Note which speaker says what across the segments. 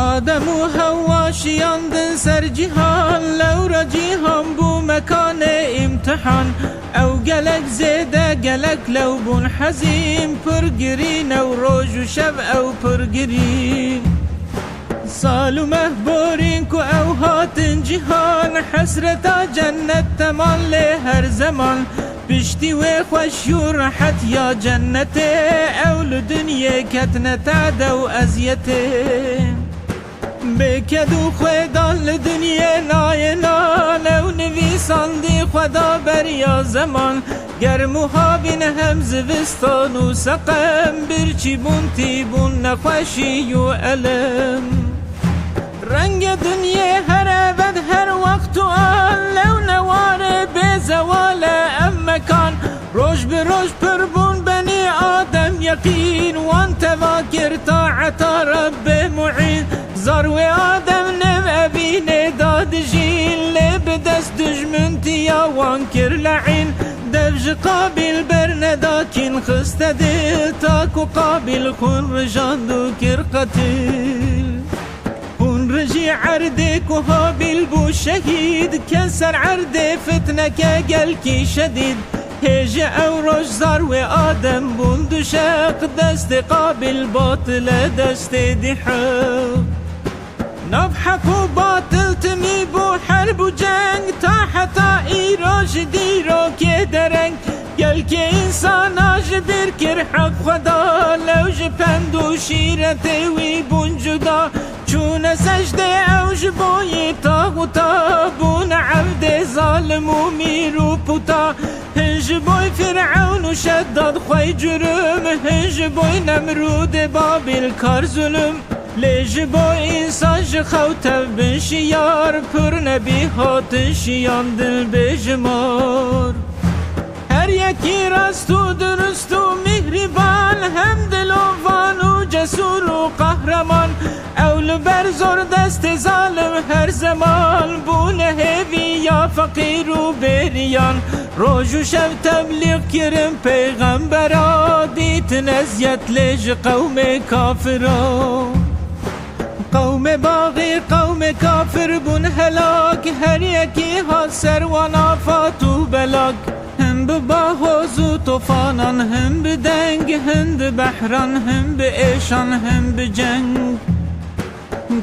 Speaker 1: آدم و حوا شیاندن سر جیهان لورا جیهان بو مکان امتحان او گلک زیده گلک لو بون حزیم پرگرین او روز و شب او پرگرین سال و مهبورین کو او هاتن جیهان حسرتا جنت تمان لی هر زمان پشتی و خوشی و راحت یا جنت اول دنیا کتنت عدا و ازیته بکدو خودان لدنیا ناینان او نویسان دی خدا بریا زمان گرموها بین هم زوستان و سقم برچی بون تیبون نخوشی و علم رنگ دنیا هر ابد هر وقت و آن لو نواره به زوال ام مکان روش به روش پربون بنی آدم یقین وان تواکر طاعت رب معین زارو آدم نم ابین داد جین لب دست دجمنتیا وان کر لعین دفج قابل برنداکین خست دل تاکو قابل خون رجاندو کر قتل خون رجی عرده کو هابل بو شهید کسر عرده فتنه که گل کی شدید هجه او روش زارو آدم بوند شق دست قابل باطل دست دیحق نضحك وباطل تمي بو حرب وجنگ تا حتى ایراج دیرو که درنگ گل که انسان آجبر کر حق خدا لو جپند و شیرت وی بون جدا چون سجده اوج بوی طاغوتا بون عبد ظالم و میرو پوتا هنج بوی فرعون و شداد خوی جرم هنج بوی نمرود بابل کار ظلم لیج بوی انسان جخوتب بن شیار پر نبی هات شیان دل بجمار هر یکی راست و درست و مهربان هم دلوان و جسور و قهرمان اول بر زور دست ظالم هر زمان بونه هوی یا فقیر و بریان روز و شب تبلیغ کرم پیغمبرا دیت نزیت لیج قوم کافرا قوم باغی قوم کافر بون هلاک هر یکی ها سروان آفات و بلاک هم به باغوز و طوفانان هم به دنگ هم به بحران هم به ایشان هم به جنگ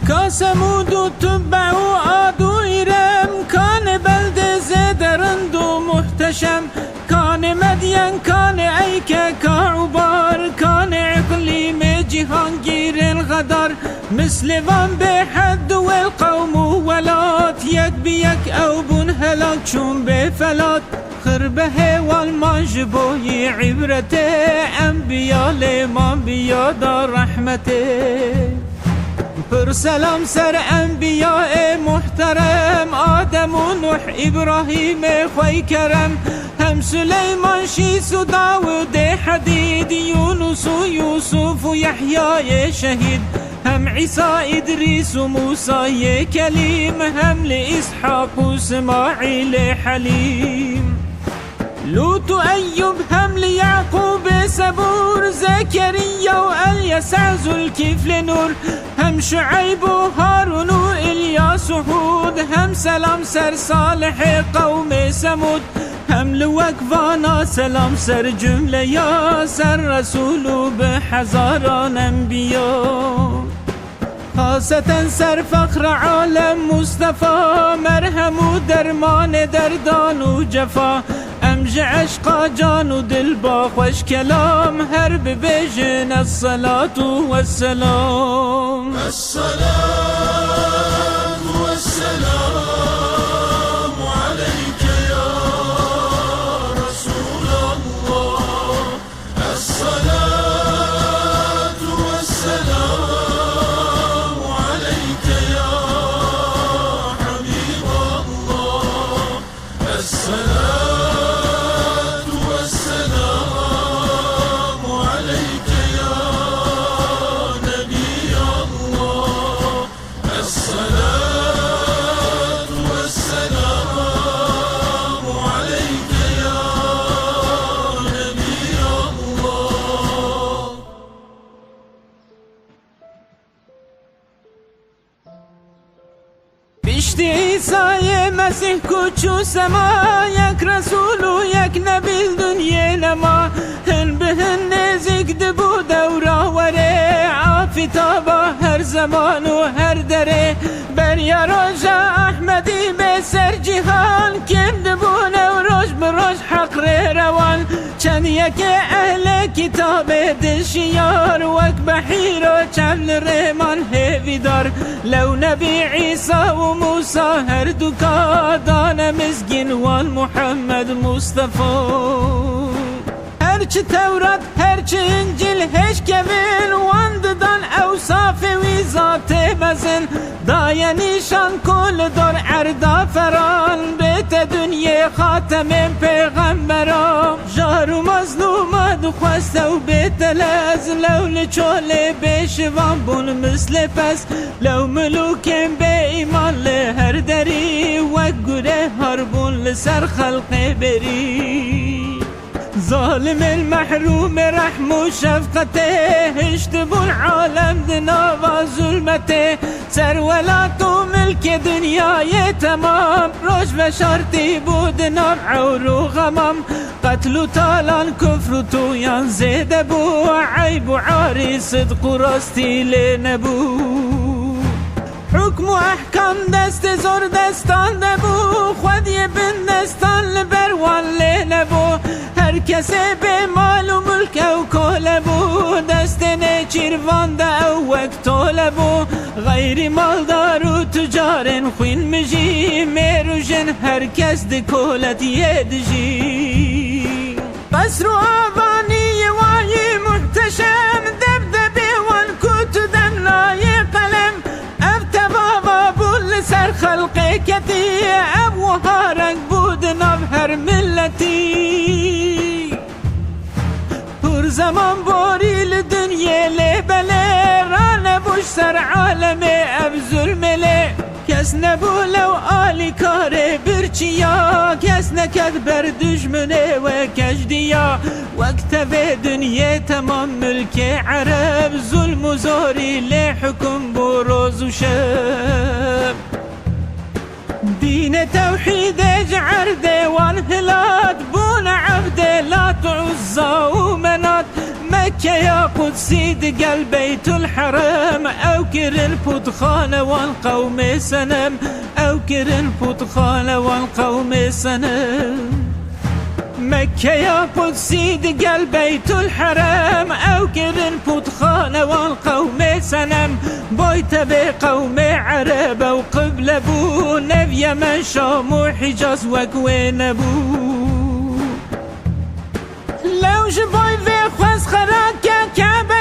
Speaker 1: کاسمود و تبع و عاد و ایرم کان بلد زدرند و محتشم کان مدین کان ایک کعبار کان اقلیم جهانگیر الغدار مثل وان به حد و القوم ولات یک بیک او بون هلاک چون به فلات خربه والماج بوی عبرت انبیا لیمان بیادا رحمت پر سلام سر انبیاء محترم آدم و نوح ابراهیم خوی کرم هم سلیمان شیس و داود حدید یونس و یوسف و یحیای شهید هم عیسی ادریس و موسی کلیم هم لاسحاق و اسماعیل حلیم لوط و ایوب هم لیعقوب صبور زكريا و الیسع ذوالکفل نور هم شعیب و هارون و الیاس و هود هم سلام سر صالح قوم ثمود هم لوکوانا سلام سر جمله یا سر رسول و به هزاران انبیا خاصتا سر فخر عالم مصطفى مرهم و درمان دردان و جفا امج عشقا جان و دل با خوش کلام هر ببیجن الصلاة والسلام
Speaker 2: الصلاة والسلام عليك يا رسول الله الصلاة والسلام عليك يا حبيب الله الصلاة والسلام عليك يا نبي الله
Speaker 1: پشتی عیسی مسیح کوچو سما یک رسول و یک نبی دنیا نما هن به هن نزیک دبو دورا وره آفتابا هر زمان و هر دره بریا روژا احمدی به سر جهان کم دبو نوروش بروش حق روان چند یک اهل کتاب دشیار وک بحیر و چمل ریمان هیوی دار لو نبی عیسی و موسی هر دوکا دان مزگین وان محمد مصطفی هرچی تورات هرچی انجیل هش کبین وان ددان اوصاف وی ذات مزن دای نیشان کل دار عردا فران بیت دنیا خاتم پیغمبران جارو مظلوم دخواست و بیت لز لو لچول بیشوان بون مثل پس لو ملوکم به ایمان لهر دری و گره هربون لسر خلق بری ظالم المحروم رحم و شفقته هشتبو العالم دنا و ظلمته سرولات و ملک دنیای تمام روش و شرطی بود نار عور و غمام قتل و تالان کفر و تویان زیده بو عیب و عاری صدق و راستی لنبو حکم و احکام دست زور دستان دبو خودی بن دستان لبروان لنبو هر کسی به مال و ملک او کول بو دست نیچیر وانده او وقت طول بو غیر مالدار و تجارن خوین مجی میروژن هر کس ده کولت یدجی قصر و آوانی وای محتشم دبدبی وان کت دنای قلم افتبابا بول سر خلق کتی اب و هارنگ بود نب هر ملتی زمان بوریل دنیا لبله رانه بوش سر عالم اب ظلمله کس نبو لو آلی کاره برچیا کس نکد بر دشمنه و کجدیا وقت به دنیا تمام ملک عرب ظلم و زوری لحکم بو روز و شب دین توحید جعر دیوان هلات بون عبد لات عزا و منات مكة يا قدسي دقل بيت الحرم او كرن بطخانة والقوم سنم او كرن بطخانة والقوم سنم مكة يا قدسي دقل بيت الحرم او كرن بطخانة والقوم سنم بويت بقوم عرب وقبل بو نبي من شام وحجاز وكوين بو لو جبوي في خواست خراك كعبه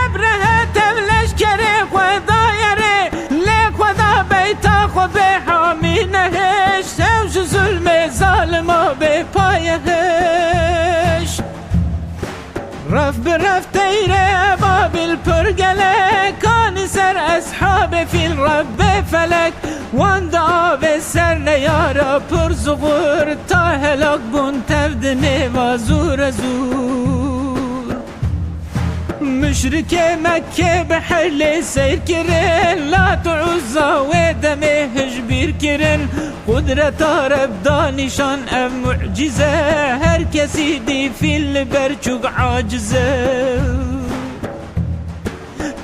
Speaker 1: ابره تبلش كري خدايره لك ودا بيتا خو بحامينهش سوج ظلم ظالم بپایهش رف برف تیره بابل پرگله کان سر اصحاب فیل رب فلک وان آب سر نیارا پر زغور تا هلاک بون تفد نیوا زور زور مشرک مکه به حل سیر کرن لا تعزا و دمه هجبیر کرن قدرت رب دانشان اف معجزه هر کسی دی فیل برچوک عاجزه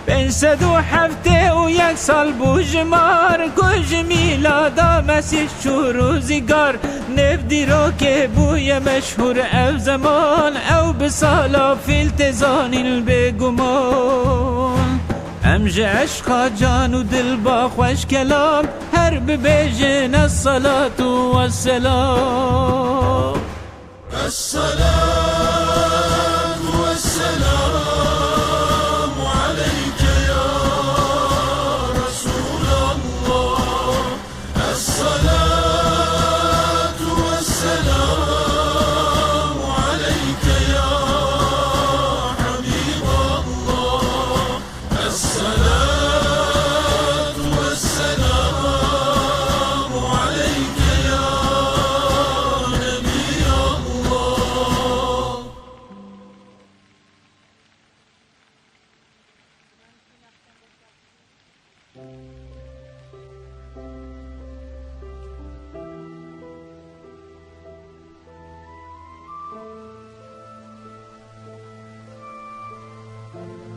Speaker 1: 507 و یک سال بو جمار کج میلادا مسیح روزگار نفدی رو که بوی مشهور او زمان او بسالا فیلت زانیل بگمان امج عشقا جان و دل با خوش کلام هر ببیجن الصلاة و السلام
Speaker 2: الصلاة والسلام عليك يا رسول الله الصلاة والسلام عليك يا حبيب الله الصلاة والسلام عليك يا نبي الله
Speaker 3: الله.